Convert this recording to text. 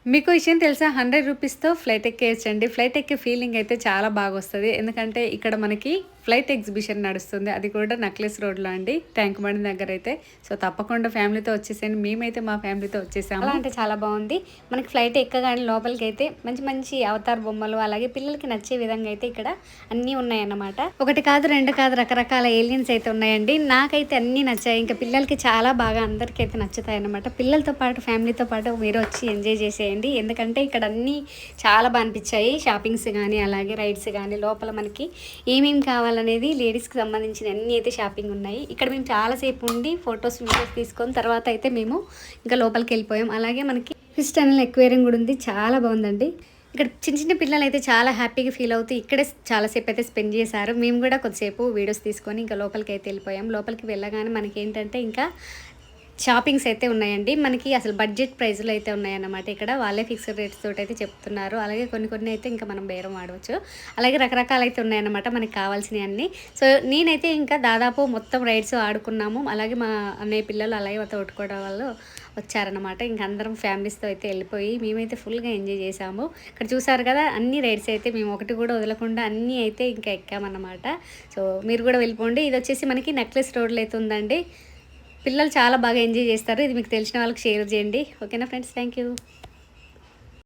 మీకు విషయం తెలుసా? 100 రూపీస్‌తో ఫ్లైట్ ఎక్కేయొచ్చండి. ఫ్లైట్ ఎక్కే ఫీలింగ్ అయితే చాలా బాగొస్తది. ఎందుకంటే ఇక్కడ మనకి ఫ్లైట్ ఎగ్జిబిషన్ నడుస్తుంది. అది కూడా నక్లెస్ రోడ్‌లో అండి. ట్యాంక్ బండ్ దగ్గరైతే. సో, తప్పకుండా ఫ్యామిలీతో వచ్చేసేయండి. మేమైతే మా ఫ్యామిలీతో వచ్చేసాము. చాలా అంటే చాలా బావుంది. మనకి ఫ్లైట్ ఎక్కగానే లోపలికైతే మంచి మంచి అవతార్ బొమ్మలు, అలాగే పిల్లలకి నచ్చే విధంగా అయితే ఇక్కడ అన్నీ ఉన్నాయన్నమాట. ఒకటి కాదు, 2 కాదు, రకరకాల ఏలియన్స్ అయితే ఉన్నాయండి. నాకైతే అన్నీ నచ్చాయి. ఇంకా పిల్లలకి చాలా బాగా అందరికైతే నచ్చుతాయన్నమాట. పిల్లలతో పాటు, ఫ్యామిలీతో పాటు మీరు వచ్చి ఎంజాయ్ చేసేయండి. ఎందుకంటే ఇక్కడ అన్నీ చాలా బా అనిపిచ్చాయి. షాపింగ్స్ గానీ, అలాగే రైడ్స్ గానీ, లోపల మనకి ఏమేమి కావాలనేది లేడీస్‌కి సంబంధించిన అన్నీ అయితే షాపింగ్ ఉన్నాయి. ఇక్కడ మేము చాలా సేపు ఉండి ఫోటోస్, వీడియోస్ తీసుకొని తర్వాత అయితే మేము ఇంకా లోపలికెళ్ళిపోయాం. అలాగే మనకి ఫిష్ టనల్ ఎక్వేరియం కూడా ఉంది. చాలా బాగుందండి. ఇక్కడ చిన్న చిన్న పిల్లలైతే చాలా హ్యాపీగా ఫీల్ అవుతూ ఇక్కడే చాలా సేపు అయితే స్పెండ్ చేశారు. మేము కూడా కొద్దిసేపు వీడియోస్ తీసుకొని ఇంకా లోపలికైతే వెళ్ళిపోయాం. లోపలికి వెళ్ళగానే మనకేంటంటే ఇంకా షాపింగ్స్ అయితే ఉన్నాయండి. మనకి అసలు బడ్జెట్ ప్రైస్‌లో అయితే ఉన్నాయన్నమాట ఇక్కడ. వాళ్ళే ఫిక్స్డ్ రేట్స్ తోటైతే చెప్తున్నారు. అలాగే కొన్ని కొన్ని అయితే ఇంకా మనం బేరం ఆడవచ్చు. అలాగే రకరకాలైతే ఉన్నాయన్నమాట మనకి కావాల్సినయన్నీ. సో, నేనైతే ఇంకా దాదాపు మొత్తం రైడ్స్ ఆడుకున్నాము. అలాగే మా అన్నయ్య పిల్లలు, అలాగే మా తోటికోడలు వాళ్ళు వచ్చారనమాట. ఇంక అందరం ఫ్యామిలీస్‌తో అయితే వెళ్ళిపోయి మేమైతే ఫుల్‌గా ఎంజాయ్ చేశాము. ఇక్కడ చూసారు కదా! అన్ని రైడ్స్ అయితే మేము ఒకటి కూడా వదలకుండా అన్నీ అయితే ఇంకా ఎక్కామన్నమాట. సో, మీరు కూడా వెళ్ళిపోండి. ఇదొచ్చేసి మనకి నెక్లెస్ రోడ్‌లో అయితే ఉందండి. పిల్లలు చాలా బాగా ఎంజాయ్ చేస్తారు. ఇది మీకు తెలిసిన వాళ్ళకి షేర్ చేయండి. ఓకేనా ఫ్రెండ్స్? Thank you.